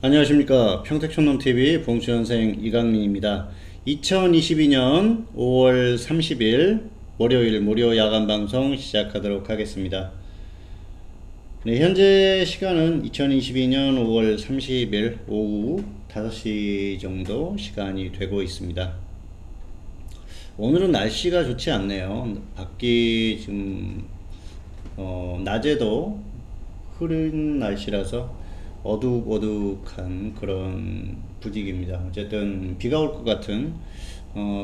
안녕하십니까. 평택촌놈TV 봉수현생 이강민입니다. 2022년 5월 30일 월요일 무료 야간 방송 시작하도록 하겠습니다. 네, 현재 시간은 2022년 5월 30일 오후 5시 정도 시간이 되고 있습니다. 오늘은 날씨가 좋지 않네요. 밖이 지금 낮에도 흐린 날씨라서 어둑어둑한 그런 분위기입니다. 어쨌든 비가 올 것 같은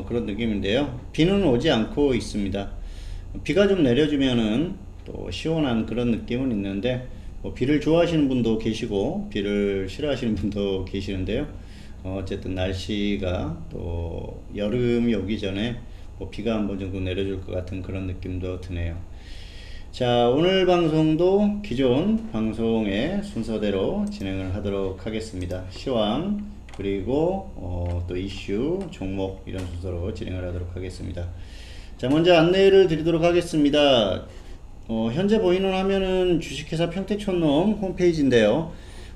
그런 느낌인데요. 비는 오지 않고 있습니다. 비가 좀 내려주면은 또 시원한 그런 느낌은 있는데 비를 좋아하시는 분도 계시고 비를 싫어하시는 분도 계시는데요. 어쨌든 날씨가 또 여름이 오기 전에 비가 한 번 정도 내려줄 것 같은 그런 느낌도 드네요. 자, 오늘 방송도 기존 방송의 순서대로 진행을 하도록 하겠습니다. 시황 그리고 또 이슈, 종목 이런 순서로 진행을 하도록 하겠습니다. 자, 먼저 안내를 드리도록 하겠습니다. 현재 보이는 화면은 주식회사 평택촌놈 홈페이지인데요.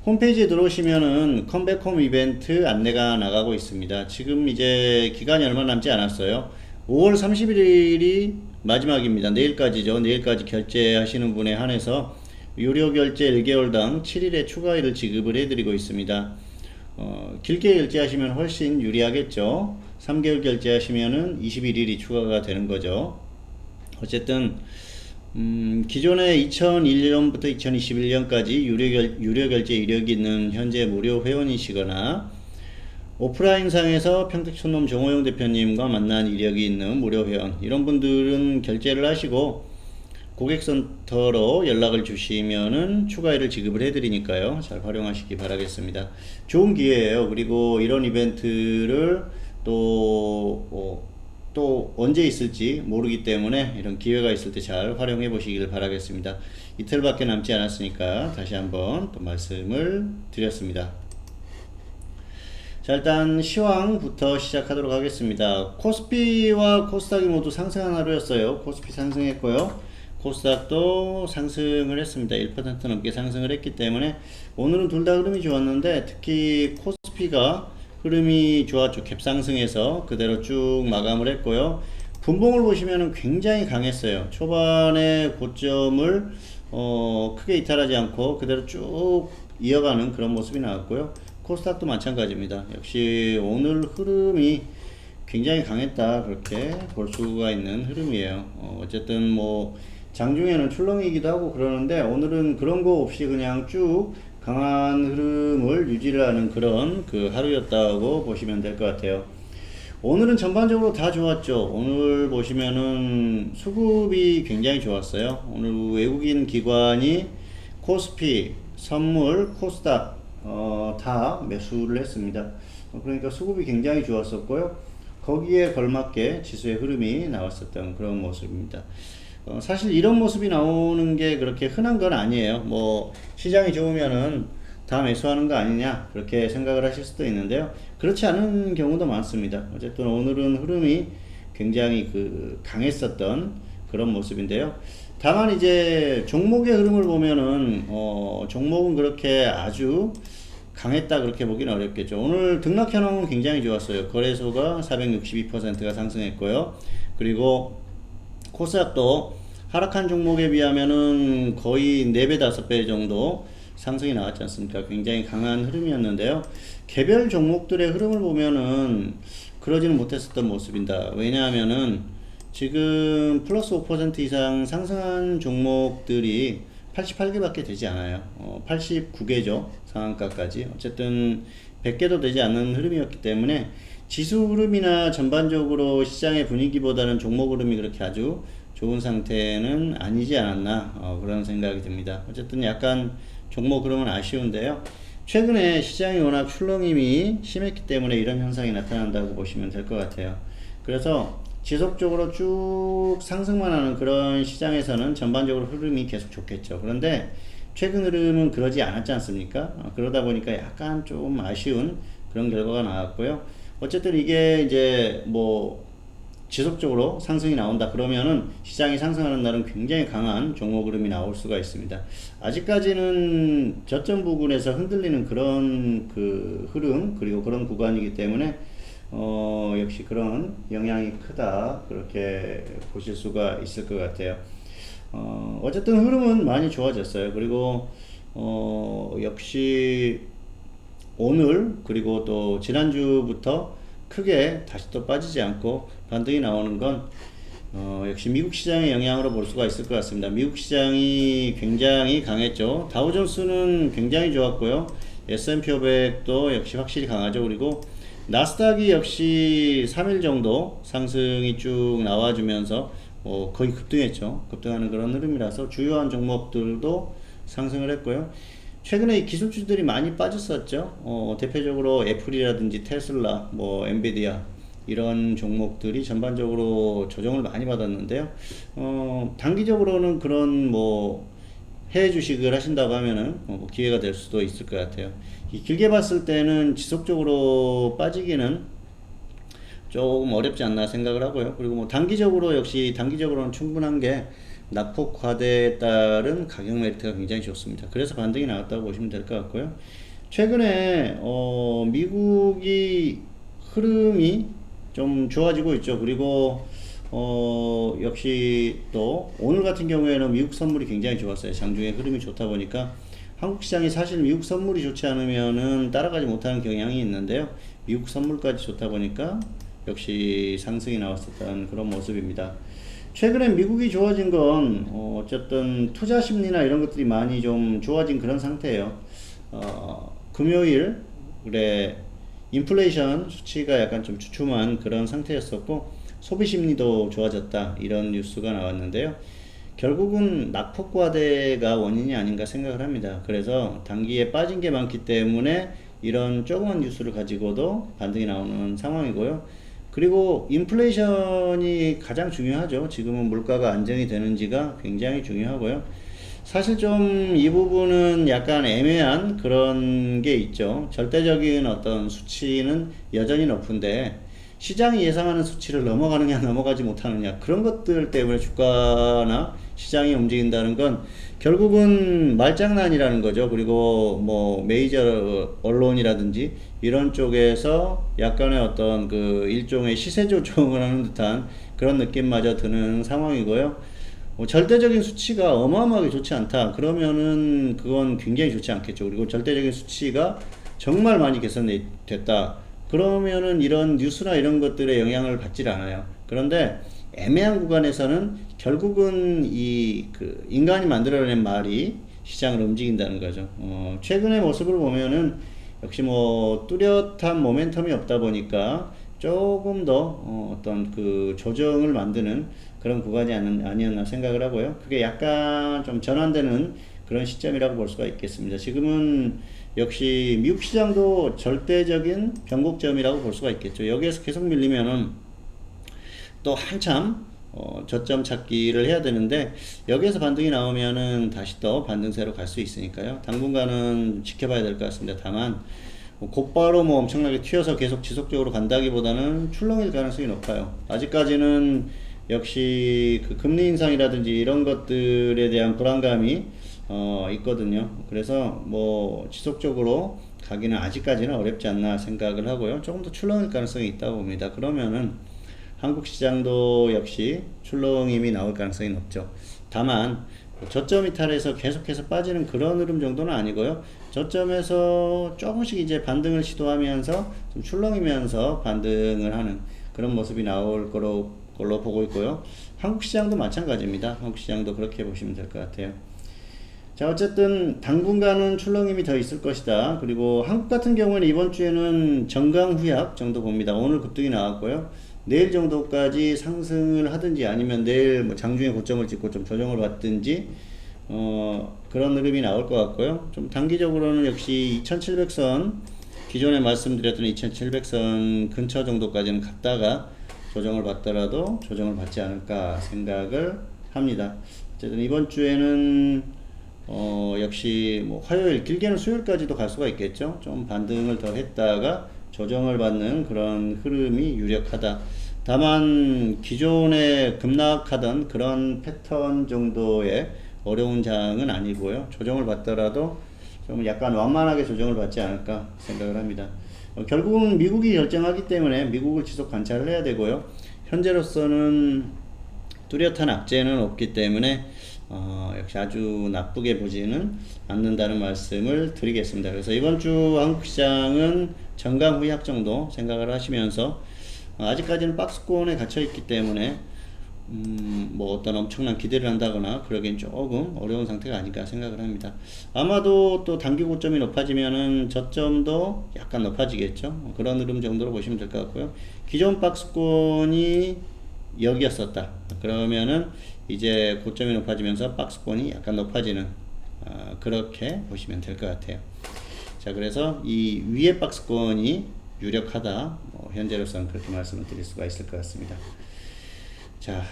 홈페이지에 들어오시면은 컴백홈 이벤트 안내가 나가고 있습니다. 지금 이제 기간이 얼마 남지 않았어요. 5월 31일이 마지막입니다. 내일까지죠. 내일까지 결제하시는 분에 한해서 유료 결제 1개월당 7일의 추가일을 지급을 해드리고 있습니다. 길게 결제하시면 훨씬 유리하겠죠. 3개월 결제하시면은 21일이 추가가 되는 거죠. 어쨌든 기존에 2001년부터 2021년까지 유료 결제 이력이 있는 현재 무료 회원이시거나 오프라인 상에서 평택촌놈 정호영 대표님과 만난 이력이 있는 무료 회원, 이런 분들은 결제를 하시고 고객센터로 연락을 주시면은 추가일을 지급을 해드리니까요. 잘 활용하시기 바라겠습니다. 좋은 기회예요. 그리고 이런 이벤트를 또 언제 있을지 모르기 때문에 이런 기회가 있을 때 잘 활용해 보시길 바라겠습니다. 이틀밖에 남지 않았으니까 다시 한번 또 말씀을 드렸습니다. 자, 일단 시황부터 시작하도록 하겠습니다. 코스피와 코스닥이 모두 상승한 하루였어요. 코스피 상승했고요. 코스닥도 상승을 했습니다. 1% 넘게 상승을 했기 때문에 오늘은 둘 다 흐름이 좋았는데 특히 코스피가 흐름이 좋았죠. 갭상승해서 그대로 쭉 마감을 했고요. 분봉을 보시면 굉장히 강했어요. 초반에 고점을 크게 이탈하지 않고 그대로 쭉 이어가는 그런 모습이 나왔고요. 코스닥도 마찬가지입니다. 역시 오늘 흐름이 굉장히 강했다, 그렇게 볼 수가 있는 흐름이에요. 어쨌든 뭐 장중에는 출렁이기도 하고 그러는데 오늘은 그런 거 없이 그냥 쭉 강한 흐름을 유지를 하는 그런 그 하루였다고 보시면 될 것 같아요. 오늘은 전반적으로 다 좋았죠. 오늘 보시면은 수급이 굉장히 좋았어요. 오늘 외국인 기관이 코스피, 선물, 코스닥 다 매수를 했습니다. 그러니까 수급이 굉장히 좋았었고요. 거기에 걸맞게 지수의 흐름이 나왔었던 그런 모습입니다. 사실 이런 모습이 나오는 게 그렇게 흔한 건 아니에요. 뭐 시장이 좋으면은 다 매수하는 거 아니냐 그렇게 생각을 하실 수도 있는데요. 그렇지 않은 경우도 많습니다. 어쨌든 오늘은 흐름이 굉장히 강했었던 그런 모습인데요. 다만 이제 종목의 흐름을 보면은 종목은 그렇게 아주 강했다 그렇게 보기는 어렵겠죠. 오늘 등락 현황은 굉장히 좋았어요. 거래소가 462%가 상승했고요. 그리고 코스닥도 하락한 종목에 비하면은 거의 4배 5배 정도 상승이 나왔지 않습니까? 굉장히 강한 흐름이었는데요. 개별 종목들의 흐름을 보면은 그러지는 못했었던 모습입니다. 왜냐하면은 지금 플러스 5% 이상 상승한 종목들이 88개밖에 되지 않아요. 89개죠. 상한가까지. 어쨌든 100개도 되지 않는 흐름이었기 때문에 지수 흐름이나 전반적으로 시장의 분위기보다는 종목 흐름이 그렇게 아주 좋은 상태는 아니지 않았나 그런 생각이 듭니다. 어쨌든 약간 종목 흐름은 아쉬운데요. 최근에 시장이 워낙 출렁임이 심했기 때문에 이런 현상이 나타난다고 보시면 될 것 같아요. 그래서 지속적으로 쭉 상승만 하는 그런 시장에서는 전반적으로 흐름이 계속 좋겠죠. 그런데 최근 흐름은 그러지 않았지 않습니까? 그러다 보니까 약간 좀 아쉬운 그런 결과가 나왔고요. 어쨌든 이게 이제 뭐 지속적으로 상승이 나온다 그러면은 시장이 상승하는 날은 굉장히 강한 종목 흐름이 나올 수가 있습니다. 아직까지는 저점 부근에서 흔들리는 그런 그 흐름 그리고 그런 구간이기 때문에 역시 그런 영향이 크다 그렇게 보실 수가 있을 것 같아요. 어쨌든 흐름은 많이 좋아졌어요. 그리고 역시 오늘 그리고 또 지난주부터 크게 다시 또 빠지지 않고 반등이 나오는 건 역시 미국 시장의 영향으로 볼 수가 있을 것 같습니다. 미국 시장이 굉장히 강했죠. 다우존스는 굉장히 좋았고요. S&P 500도 역시 확실히 강하죠. 그리고 나스닥이 역시 3일 정도 상승이 쭉 나와주면서 거의 급등했죠. 급등하는 그런 흐름이라서 주요한 종목들도 상승을 했고요. 최근에 이 기술주들이 많이 빠졌었죠. 대표적으로 애플이라든지 테슬라, 뭐 엔비디아 이런 종목들이 전반적으로 조정을 많이 받았는데요. 단기적으로는 그런 뭐 해외 주식을 하신다고 하면은 뭐 기회가 될 수도 있을 것 같아요. 길게 봤을 때는 지속적으로 빠지기는 조금 어렵지 않나 생각을 하고요. 그리고 뭐 단기적으로 역시 단기적으로는 충분한 게 낙폭 과대에 따른 가격 메리트가 굉장히 좋습니다. 그래서 반등이 나왔다고 보시면 될 것 같고요. 최근에 미국이 흐름이 좀 좋아지고 있죠. 그리고 역시 또 오늘 같은 경우에는 미국 선물이 굉장히 좋았어요. 장중에 흐름이 좋다 보니까 한국 시장이 사실 미국 선물이 좋지 않으면은 따라가지 못하는 경향이 있는데요. 미국 선물까지 좋다 보니까 역시 상승이 나왔었다는 그런 모습입니다. 최근에 미국이 좋아진 건 어쨌든 투자 심리나 이런 것들이 많이 좀 좋아진 그런 상태예요. 금요일에 인플레이션 수치가 약간 좀 주춤한 그런 상태였었고 소비 심리도 좋아졌다 이런 뉴스가 나왔는데요. 결국은 낙폭 과대가 원인이 아닌가 생각을 합니다. 그래서 단기에 빠진 게 많기 때문에 이런 조그만 뉴스를 가지고도 반등이 나오는 상황이고요. 그리고 인플레이션이 가장 중요하죠. 지금은 물가가 안정이 되는지가 굉장히 중요하고요. 사실 좀 이 부분은 약간 애매한 그런 게 있죠. 절대적인 어떤 수치는 여전히 높은데 시장이 예상하는 수치를 넘어가느냐 넘어가지 못하느냐 그런 것들 때문에 주가나 시장이 움직인다는 건 결국은 말장난이라는 거죠. 그리고 뭐 메이저 언론이라든지 이런 쪽에서 약간의 어떤 그 일종의 시세 조정을 하는 듯한 그런 느낌마저 드는 상황이고요. 절대적인 수치가 어마어마하게 좋지 않다. 그러면은 그건 굉장히 좋지 않겠죠. 그리고 절대적인 수치가 정말 많이 개선됐다. 그러면은 이런 뉴스나 이런 것들의 영향을 받질 않아요. 그런데 애매한 구간에서는 결국은 이 그 인간이 만들어낸 말이 시장을 움직인다는 거죠. 최근의 모습을 보면은 역시 뭐 뚜렷한 모멘텀이 없다 보니까 조금 더 어떤 그 조정을 만드는 그런 구간이 아니었나 생각을 하고요. 그게 약간 좀 전환되는 그런 시점이라고 볼 수가 있겠습니다. 지금은 역시 미국 시장도 절대적인 변곡점이라고 볼 수가 있겠죠. 여기에서 계속 밀리면은 또 한참 저점 찾기를 해야 되는데 여기에서 반등이 나오면은 다시 또 반등세로 갈 수 있으니까요. 당분간은 지켜봐야 될 것 같습니다. 다만 곧바로 뭐 엄청나게 튀어서 계속 지속적으로 간다기보다는 출렁일 가능성이 높아요. 아직까지는 역시 그 금리 인상이라든지 이런 것들에 대한 불안감이 있거든요. 그래서 뭐 지속적으로 가기는 아직까지는 어렵지 않나 생각을 하고요. 조금 더 출렁일 가능성이 있다고 봅니다. 그러면은 한국 시장도 역시 출렁임이 나올 가능성이 높죠. 다만 저점 이탈에서 계속해서 빠지는 그런 흐름 정도는 아니고요. 저점에서 조금씩 이제 반등을 시도하면서 좀 출렁이면서 반등을 하는 그런 모습이 나올 걸로 보고 있고요. 한국 시장도 마찬가지입니다. 한국 시장도 그렇게 보시면 될 것 같아요. 자, 어쨌든 당분간은 출렁임이 더 있을 것이다. 그리고 한국 같은 경우는 이번 주에는 정강후약 정도 봅니다. 오늘 급등이 나왔고요. 내일 정도까지 상승을 하든지 아니면 내일 뭐 장중에 고점을 찍고 좀 조정을 받든지 그런 흐름이 나올 것 같고요. 좀 단기적으로는 역시 2700선 기존에 말씀드렸던 2700선 근처 정도까지는 갔다가 조정을 받더라도 조정을 받지 않을까 생각을 합니다. 어쨌든 이번 주에는 역시 뭐 화요일 길게는 수요일까지도 갈 수가 있겠죠. 좀 반등을 더 했다가 조정을 받는 그런 흐름이 유력하다. 다만 기존에 급락하던 그런 패턴 정도의 어려운 장은 아니고요. 조정을 받더라도 좀 약간 완만하게 조정을 받지 않을까 생각을 합니다. 결국은 미국이 결정하기 때문에 미국을 지속 관찰을 해야 되고요. 현재로서는 뚜렷한 악재는 없기 때문에 역시 아주 나쁘게 보지는 않는다는 말씀을 드리겠습니다. 그래서 이번 주 한국 시장은 정강 후약 정도 생각을 하시면서 아직까지는 박스권에 갇혀 있기 때문에 뭐 어떤 엄청난 기대를 한다거나 그러기엔 조금 어려운 상태가 아닐까 생각을 합니다. 아마도 또 단기 고점이 높아지면은 저점도 약간 높아지겠죠. 그런 흐름 정도로 보시면 될 것 같고요. 기존 박스권이 여기였었다. 그러면은 이제 고점이 높아지면서 박스권이 약간 높아지는 그렇게 보시면 될 것 같아요. 자, 그래서 이 위에 박스권이 유력하다. 현재로서는 그렇게 말씀을 드릴 수가 있을 것 같습니다. 자,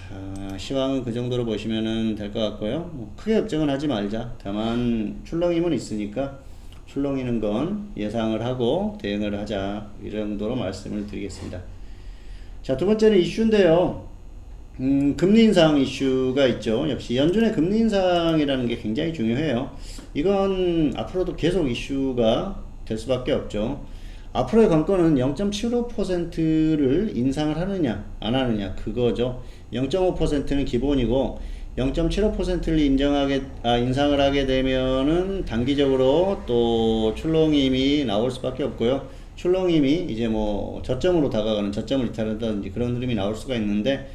시황은 그 정도로 보시면 될 것 같고요. 크게 걱정은 하지 말자. 다만 출렁임은 있으니까 출렁이는 건 예상을 하고 대응을 하자. 이 정도로 말씀을 드리겠습니다. 자, 두 번째는 이슈인데요. 금리 인상 이슈가 있죠. 역시 연준의 금리 인상이라는 게 굉장히 중요해요. 이건 앞으로도 계속 이슈가 될 수밖에 없죠. 앞으로의 관건은 0.75%를 인상을 하느냐 안 하느냐 그거죠. 0.5%는 기본이고 0.75%를 인상을 하게 되면은 단기적으로 또 출렁임이 나올 수밖에 없고요. 출렁임이 이제 뭐 저점으로 다가가는, 저점을 이탈한다든지 그런 흐름이 나올 수가 있는데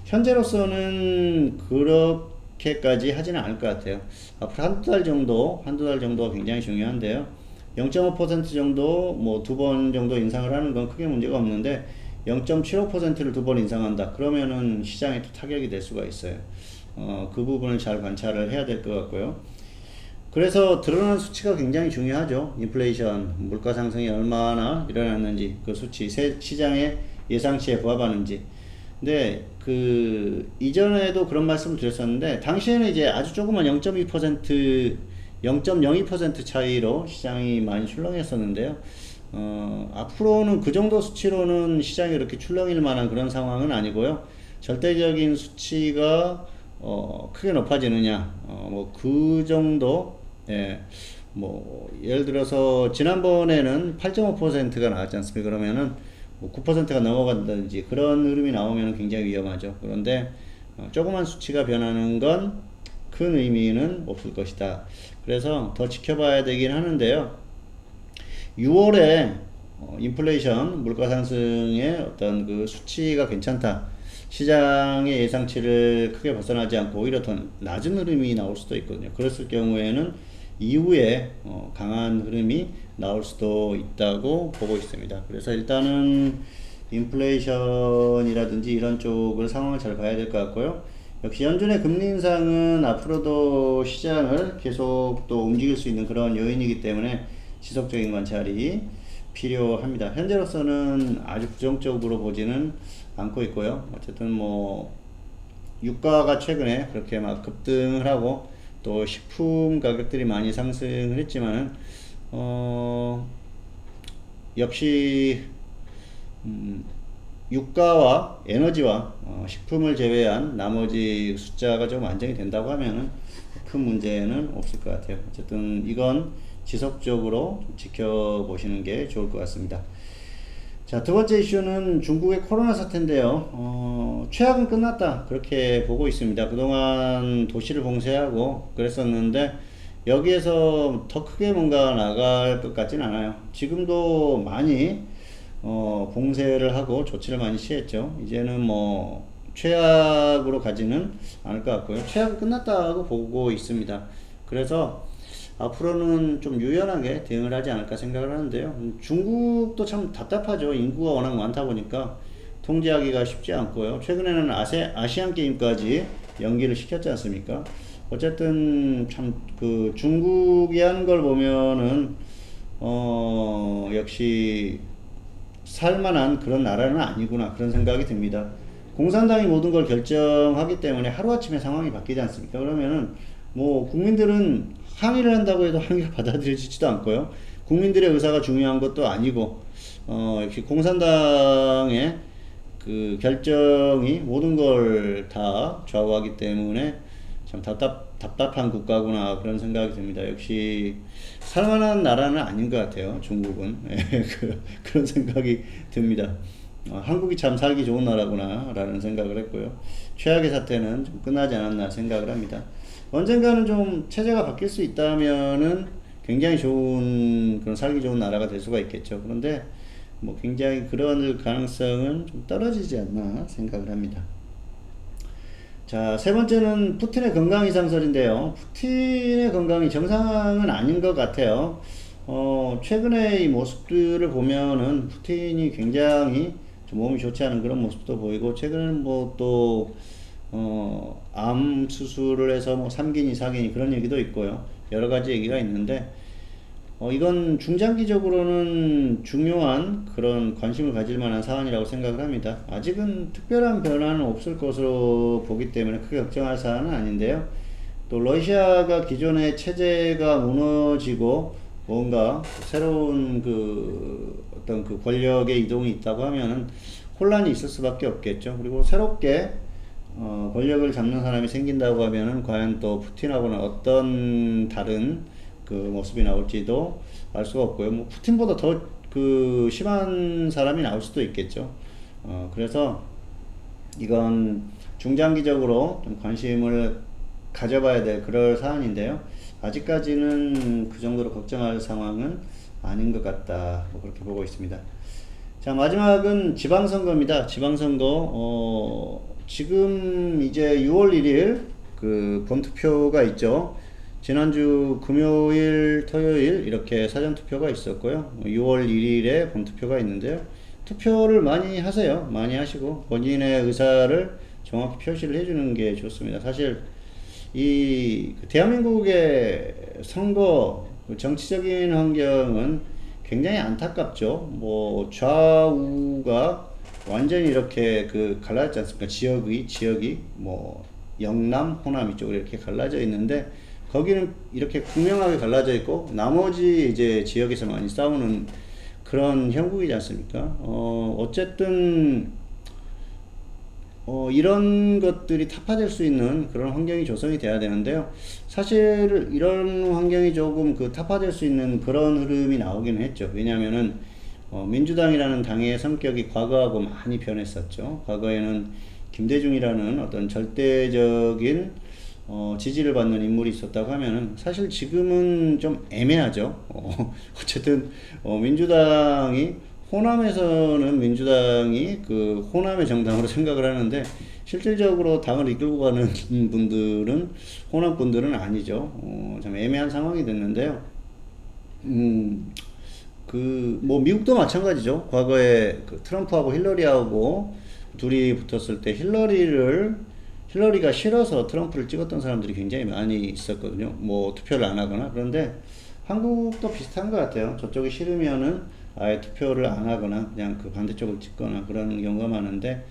현재로서는 그렇게까지 하지는 않을 것 같아요. 앞으로 한두 달 정도가 굉장히 중요한데요. 0.5% 정도, 뭐 두 번 정도 인상을 하는 건 크게 문제가 없는데 0.75%를 두 번 인상한다. 그러면은 시장에 또 타격이 될 수가 있어요. 그 부분을 잘 관찰을 해야 될 것 같고요. 그래서 드러난 수치가 굉장히 중요하죠. 인플레이션, 물가 상승이 얼마나 일어났는지, 그 수치, 시장의 예상치에 부합하는지. 근데 그 이전에도 그런 말씀을 드렸었는데 당시에는 이제 아주 조그만 0.2% 0.02% 차이로 시장이 많이 출렁했었는데요. 앞으로는 그 정도 수치로는 시장이 이렇게 출렁일 만한 그런 상황은 아니고요. 절대적인 수치가 크게 높아지느냐, 뭐 그 정도, 예, 뭐 예를 들어서 지난번에는 8.5%가 나왔지 않습니까? 그러면은 뭐 9%가 넘어간다든지 그런 흐름이 나오면 굉장히 위험하죠. 그런데 조그만 수치가 변하는 건 큰 의미는 없을 것이다. 그래서 더 지켜봐야 되긴 하는데요. 6월에 인플레이션, 물가 상승의 어떤 그 수치가 괜찮다. 시장의 예상치를 크게 벗어나지 않고 오히려 더 낮은 흐름이 나올 수도 있거든요. 그랬을 경우에는 이후에 강한 흐름이 나올 수도 있다고 보고 있습니다. 그래서 일단은 인플레이션이라든지 이런 쪽을 상황을 잘 봐야 될 것 같고요. 역시 연준의 금리 인상은 앞으로도 시장을 계속 또 움직일 수 있는 그런 요인이기 때문에 지속적인 관찰이 필요합니다. 현재로서는 아주 부정적으로 보지는 않고 있고요. 어쨌든 뭐 유가가 최근에 그렇게 막 급등을 하고 또 식품 가격들이 많이 상승을 했지만은 역시 유가와 에너지와 식품을 제외한 나머지 숫자가 좀 안정이 된다고 하면은 큰 문제는 없을 것 같아요. 어쨌든 이건 지속적으로 좀 지켜보시는 게 좋을 것 같습니다. 자, 두 번째 이슈는 중국의 코로나 사태인데요. 최악은 끝났다. 그렇게 보고 있습니다. 그동안 도시를 봉쇄하고 그랬었는데 여기에서 더 크게 뭔가 나갈 것 같진 않아요. 지금도 많이 봉쇄를 하고 조치를 많이 취했죠. 이제는 뭐 최악으로 가지는 않을 것 같고요. 최악은 끝났다고 보고 있습니다. 그래서 앞으로는 좀 유연하게 대응을 하지 않을까 생각을 하는데요. 중국도 참 답답하죠. 인구가 워낙 많다 보니까 통제하기가 쉽지 않고요. 최근에는 아시안 게임까지 연기를 시켰지 않습니까? 어쨌든 참 그 중국이 하는 걸 보면은 역시 살만한 그런 나라는 아니구나 그런 생각이 듭니다. 공산당이 모든 걸 결정하기 때문에 하루아침에 상황이 바뀌지 않습니까? 그러면은 뭐 국민들은 항의를 한다고 해도 항의가 받아들여지지도 않고요. 국민들의 의사가 중요한 것도 아니고 역시 공산당의 그 결정이 모든 걸 다 좌우하기 때문에 참 답답한 국가구나 그런 생각이 듭니다. 역시 살만한 나라는 아닌 것 같아요. 중국은 그런 생각이 듭니다. 한국이 참 살기 좋은 나라구나 라는 생각을 했고요. 최악의 사태는 좀 끝나지 않았나 생각을 합니다. 언젠가는 좀 체제가 바뀔 수 있다면은 굉장히 좋은 그런 살기 좋은 나라가 될 수가 있겠죠. 그런데 뭐 굉장히 그런 가능성은 좀 떨어지지 않나 생각을 합니다. 자, 세 번째는 푸틴의 건강 이상설인데요. 푸틴의 건강이 정상은 아닌 것 같아요. 최근에 이 모습들을 보면은 푸틴이 굉장히 좀 몸이 좋지 않은 그런 모습도 보이고, 최근에는 뭐 또, 암 수술을 해서 뭐 3기니 4기니 그런 얘기도 있고요. 여러 가지 얘기가 있는데, 이건 중장기적으로는 중요한 그런 관심을 가질 만한 사안이라고 생각을 합니다. 아직은 특별한 변화는 없을 것으로 보기 때문에 크게 걱정할 사안은 아닌데요. 또 러시아가 기존의 체제가 무너지고 뭔가 새로운 그 어떤 그 권력의 이동이 있다고 하면은 혼란이 있을 수밖에 없겠죠. 그리고 새롭게 권력을 잡는 사람이 생긴다고 하면은 과연 또 푸틴하고는 어떤 다른 그 모습이 나올지도 알 수가 없고요. 뭐 푸틴보다 더 그 심한 사람이 나올 수도 있겠죠. 그래서 이건 중장기적으로 좀 관심을 가져봐야 될 그럴 사안인데요. 아직까지는 그 정도로 걱정할 상황은 아닌 것 같다. 뭐 그렇게 보고 있습니다. 자, 마지막은 지방선거입니다. 지방선거, 지금 이제 6월 1일 그 본투표가 있죠. 지난주 금요일, 토요일 이렇게 사전투표가 있었고요. 6월 1일에 본투표가 있는데요. 투표를 많이 하세요. 많이 하시고 본인의 의사를 정확히 표시를 해주는 게 좋습니다. 사실 이 대한민국의 선거 정치적인 환경은 굉장히 안타깝죠. 뭐 좌우가 완전히 이렇게 그 갈라졌지 않습니까? 지역이 뭐 영남, 호남 이쪽으로 이렇게 갈라져 있는데, 거기는 이렇게 분명하게 갈라져 있고 나머지 이제 지역에서 많이 싸우는 그런 형국이지 않습니까? 어쨌든 이런 것들이 타파될 수 있는 그런 환경이 조성이 돼야 되는데요. 사실 이런 환경이 조금 그 타파될 수 있는 그런 흐름이 나오기는 했죠. 왜냐하면은 민주당이라는 당의 성격이 과거하고 많이 변했었죠. 과거에는 김대중이라는 어떤 절대적인 지지를 받는 인물이 있었다고 하면은 사실 지금은 좀 애매하죠. 어쨌든 민주당이 호남에서는 민주당이 그 호남의 정당으로 생각을 하는데, 실질적으로 당을 이끌고 가는 분들은 호남 분들은 아니죠. 참 애매한 상황이 됐는데요. 뭐 미국도 마찬가지죠. 과거에 그 트럼프하고 힐러리하고 둘이 붙었을 때 힐러리가 싫어서 트럼프를 찍었던 사람들이 굉장히 많이 있었거든요. 뭐 투표를 안 하거나. 그런데 한국도 비슷한 것 같아요. 저쪽이 싫으면은 아예 투표를 안 하거나 그냥 그 반대쪽을 찍거나 그런 경우가 많은데,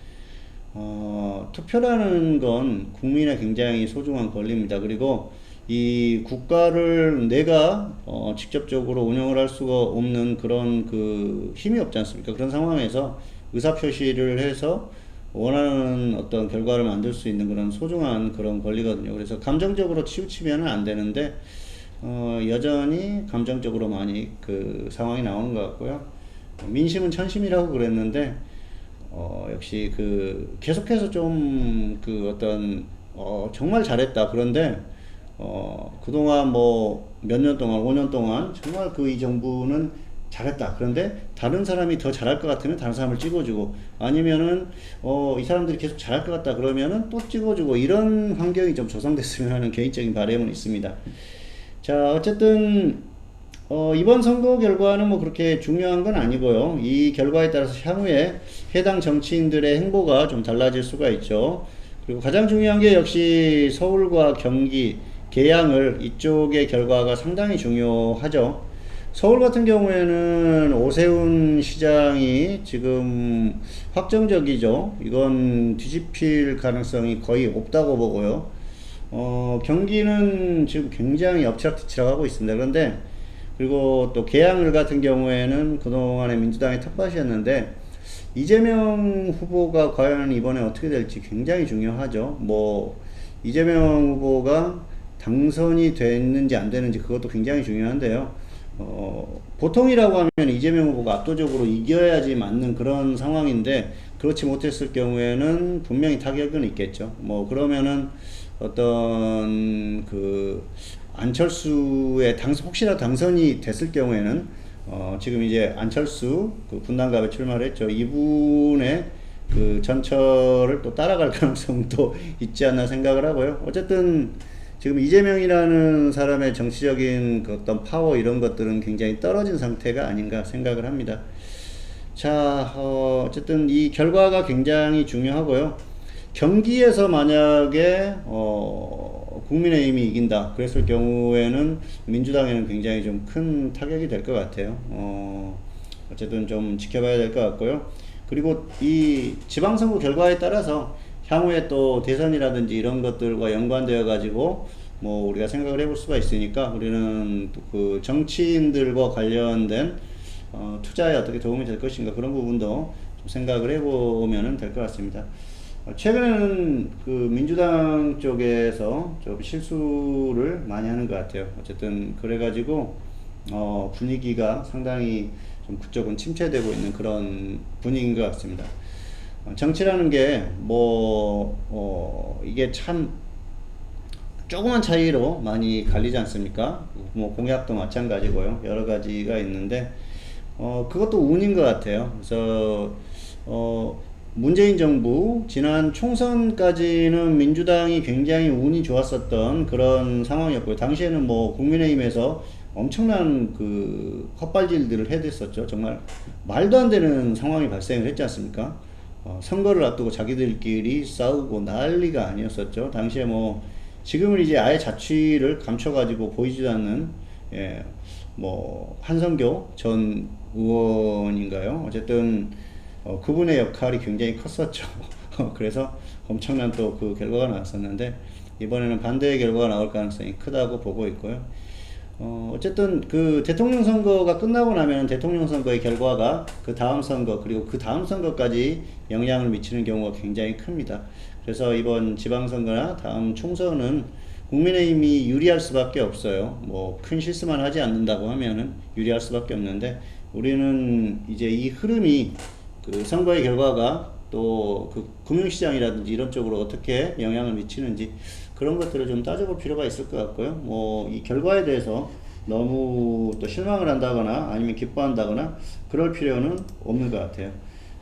투표라는 건 국민의 굉장히 소중한 권리입니다. 그리고 이 국가를 내가 직접적으로 운영을 할 수가 없는 그런 그 힘이 없지 않습니까? 그런 상황에서 의사표시를 해서 원하는 어떤 결과를 만들 수 있는 그런 소중한 그런 권리거든요. 그래서 감정적으로 치우치면 안 되는데, 여전히 감정적으로 많이 그 상황이 나오는 것 같고요. 민심은 천심이라고 그랬는데, 역시 그 계속해서 좀 그 어떤 정말 잘했다. 그런데 그동안 뭐 몇 년 동안 5년 동안 정말 그 이 정부는 잘했다. 그런데 다른 사람이 더 잘할 것 같으면 다른 사람을 찍어주고, 아니면은 이 사람들이 계속 잘할 것 같다 그러면은 또 찍어주고, 이런 환경이 좀 조성됐으면 하는 개인적인 바람은 있습니다. 자, 어쨌든 이번 선거 결과는 뭐 그렇게 중요한 건 아니고요. 이 결과에 따라서 향후에 해당 정치인들의 행보가 좀 달라질 수가 있죠. 그리고 가장 중요한 게 역시 서울과 경기, 계양을 이쪽의 결과가 상당히 중요하죠. 서울 같은 경우에는 오세훈 시장이 지금 확정적이죠. 이건 뒤집힐 가능성이 거의 없다고 보고요. 경기는 지금 굉장히 엎치락뒤치락 하고 있습니다. 그런데 그리고 또 계양을 같은 경우에는 그동안에 민주당의 텃밭이었는데, 이재명 후보가 과연 이번에 어떻게 될지 굉장히 중요하죠. 뭐 이재명 후보가 당선이 됐는지 안 되는지 그것도 굉장히 중요한데요. 보통이라고 하면 이재명 후보가 압도적으로 이겨야지 맞는 그런 상황인데 그렇지 못했을 경우에는 분명히 타격은 있겠죠. 뭐 그러면은 어떤 그 안철수의 혹시나 당선이 됐을 경우에는 지금 이제 안철수 그 분당갑에 출마를 했죠. 이분의 그 전철을 또 따라갈 가능성도 있지 않나 생각을 하고요. 어쨌든 지금 이재명이라는 사람의 정치적인 그 어떤 파워 이런 것들은 굉장히 떨어진 상태가 아닌가 생각을 합니다. 자, 어쨌든 이 결과가 굉장히 중요하고요. 경기에서 만약에 국민의힘이 이긴다 그랬을 경우에는 민주당에는 굉장히 좀 큰 타격이 될 것 같아요. 어쨌든 좀 지켜봐야 될 것 같고요. 그리고 이 지방선거 결과에 따라서 향후에 또 대선이라든지 이런 것들과 연관되어 가지고 뭐 우리가 생각을 해볼 수가 있으니까 우리는 그 정치인들과 관련된 투자에 어떻게 도움이 될 것인가 그런 부분도 좀 생각을 해보면 될 것 같습니다. 최근에는 그 민주당 쪽에서 좀 실수를 많이 하는 것 같아요. 어쨌든 그래가지고 분위기가 상당히 좀 그쪽은 침체되고 있는 그런 분위기인 것 같습니다. 정치라는 게 이게 참 조그만 차이로 많이 갈리지 않습니까? 뭐 공약도 마찬가지고요. 여러 가지가 있는데 그것도 운인 것 같아요. 그래서 문재인 정부 지난 총선까지는 민주당이 굉장히 운이 좋았었던 그런 상황이었고요. 당시에는 뭐 국민의힘에서 엄청난 그 헛발질들을 해댔었죠. 정말 말도 안 되는 상황이 발생을 했지 않습니까? 선거를 앞두고 자기들끼리 싸우고 난리가 아니었었죠. 당시에 뭐 지금은 이제 아예 자취를 감춰가지고 보이지도 않는 뭐 한성교 전 의원인가요? 어쨌든 그분의 역할이 굉장히 컸었죠. 그래서 엄청난 또 그 결과가 나왔었는데 이번에는 반대의 결과가 나올 가능성이 크다고 보고 있고요. 어쨌든 그 대통령 선거가 끝나고 나면 대통령 선거의 결과가 그 다음 선거 그리고 그 다음 선거까지 영향을 미치는 경우가 굉장히 큽니다. 그래서 이번 지방선거나 다음 총선은 국민의힘이 유리할 수밖에 없어요. 뭐 큰 실수만 하지 않는다고 하면은 유리할 수밖에 없는데 우리는 이제 이 흐름이 그 선거의 결과가 또 그 금융시장이라든지 이런 쪽으로 어떻게 영향을 미치는지 그런 것들을 좀 따져볼 필요가 있을 것 같고요. 뭐 이 결과에 대해서 너무 또 실망을 한다거나 아니면 기뻐한다거나 그럴 필요는 없는 것 같아요.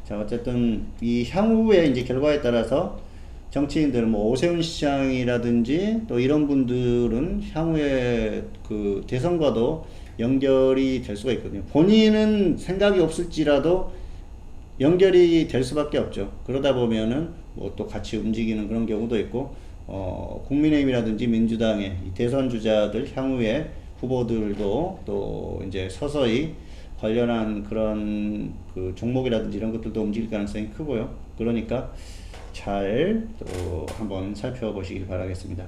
자, 어쨌든 이 향후의 이제 결과에 따라서 정치인들 뭐 오세훈 시장이라든지 또 이런 분들은 향후에 그 대선과도 연결이 될 수가 있거든요. 본인은 생각이 없을지라도 연결이 될 수밖에 없죠. 그러다 보면은 뭐 또 같이 움직이는 그런 경우도 있고, 국민의힘이라든지 민주당의 대선 주자들 향후에 후보들도 또 이제 서서히 관련한 그런 그 종목이라든지 이런 것들도 움직일 가능성이 크고요. 그러니까 잘 또 한번 살펴보시길 바라겠습니다.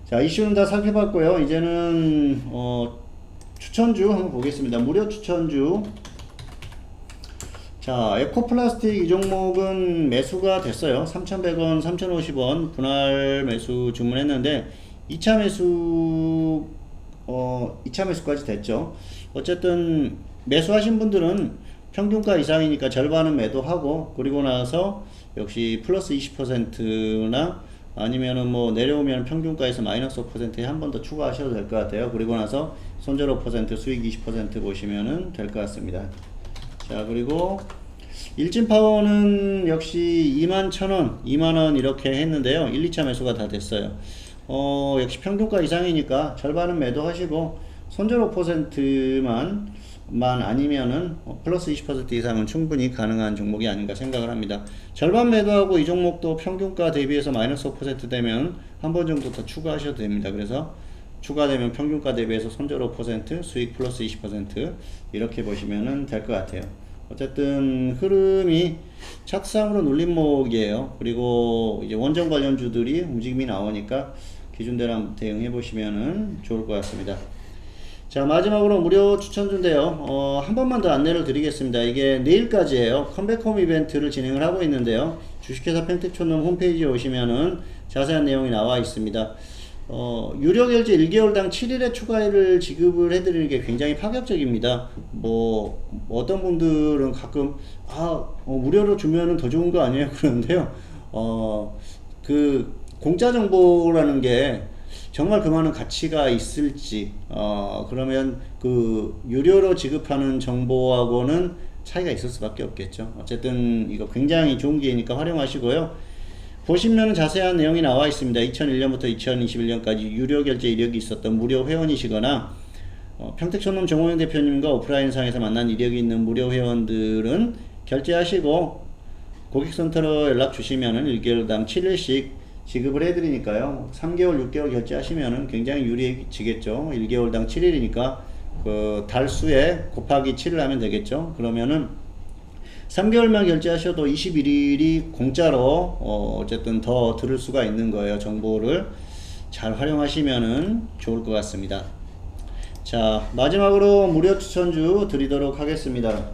자, 이슈는 다 살펴봤고요. 이제는 추천주 한번 보겠습니다. 무료 추천주. 자, 에코플라스틱 이 종목은 매수가 됐어요. 3,100원, 3,050원 분할 매수 주문했는데 2차 매수 2차 매수까지 됐죠. 어쨌든 매수하신 분들은 평균가 이상이니까 절반은 매도하고 그리고 나서 역시 플러스 20%나 아니면은 뭐 내려오면 평균가에서 마이너스 5%에 한 번 더 추가하셔도 될 것 같아요. 그리고 나서 손절 5% 수익 20% 보시면은 될 것 같습니다. 자, 그리고 일진파워는 역시 21,000원, 2만원 이렇게 했는데요. 1, 2차 매수가 다 됐어요. 역시 평균가 이상이니까 절반은 매도하시고 손절 5%만 아니면은 플러스 20% 이상은 충분히 가능한 종목이 아닌가 생각을 합니다. 절반 매도하고 이 종목도 평균가 대비해서 마이너스 5% 되면 한 번 정도 더 추가하셔도 됩니다. 그래서 추가되면 평균가 대비해서 손절 5%, 수익 플러스 20% 이렇게 보시면 될 것 같아요. 어쨌든 흐름이 착상으로 눌림목이에요. 그리고 이제 원전 관련주들이 움직임이 나오니까 기준대로 한번 대응해 보시면 좋을 것 같습니다. 자, 마지막으로 무료 추천주인데요. 한 번만 더 안내를 드리겠습니다. 이게 내일까지예요. 컴백홈 이벤트를 진행을 하고 있는데요. 주식회사 평택촌놈 홈페이지에 오시면은 자세한 내용이 나와 있습니다. 유료 결제 1개월당 7일의 추가일을 지급을 해드리는 게 굉장히 파격적입니다. 뭐, 어떤 분들은 가끔, 무료로 주면은 더 좋은 거 아니에요? 그러는데요. 그, 공짜 정보라는 게 정말 그만한 가치가 있을지, 그러면 그, 유료로 지급하는 정보하고는 차이가 있을 수밖에 없겠죠. 어쨌든 이거 굉장히 좋은 기회니까 활용하시고요. 보시면 자세한 내용이 나와 있습니다. 2001년부터 2021년까지 유료 결제 이력이 있었던 무료 회원이시거나 평택촌놈 정호영 대표님과 오프라인상에서 만난 이력이 있는 무료 회원들은 결제하시고 고객센터로 연락 주시면은 1개월당 7일씩 지급을 해드리니까요. 3개월, 6개월 결제하시면은 굉장히 유리해지겠죠. 1개월당 7일이니까 그 달수에 곱하기 7을 하면 되겠죠. 그러면은 3개월만 결제하셔도 21일이 공짜로 어쨌든 더 들을 수가 있는 거예요. 정보를 잘 활용하시면은 좋을 것 같습니다. 자, 마지막으로 무료 추천주 드리도록 하겠습니다.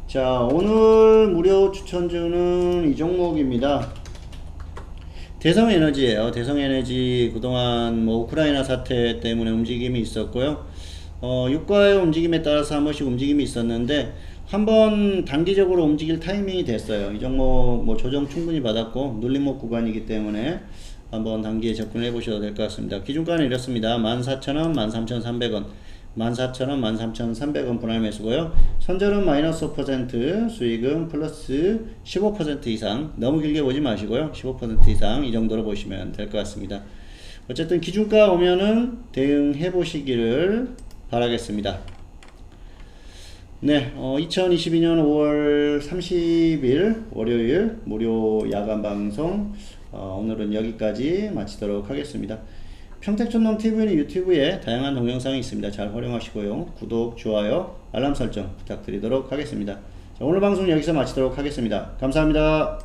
자, 오늘 무료 추천주는 이 종목입니다. 대성에너지예요. 대성에너지 그동안 뭐 우크라이나 사태 때문에 움직임이 있었고요. 유가의 움직임에 따라서 한 번씩 움직임이 있었는데 한번 단기적으로 움직일 타이밍이 됐어요. 이 종목 뭐 조정 충분히 받았고 눌림목 구간이기 때문에 한번 단기에 접근해 보셔도 될 것 같습니다. 기준가는 이렇습니다. 14,000원, 13,300원, 14,000원, 13,300원 분할 매수고요. 손절은 마이너스 5%, 수익은 플러스 15% 이상, 너무 길게 보지 마시고요. 15% 이상 이 정도로 보시면 될 것 같습니다. 어쨌든 기준가 오면은 대응해 보시기를 바라겠습니다. 네, 2022년 5월 30일 월요일 무료 야간 방송 오늘은 여기까지 마치도록 하겠습니다. 평택촌놈 TV는 유튜브에 다양한 동영상이 있습니다. 잘 활용하시고요. 구독, 좋아요, 알람 설정 부탁드리도록 하겠습니다. 자, 오늘 방송 여기서 마치도록 하겠습니다. 감사합니다.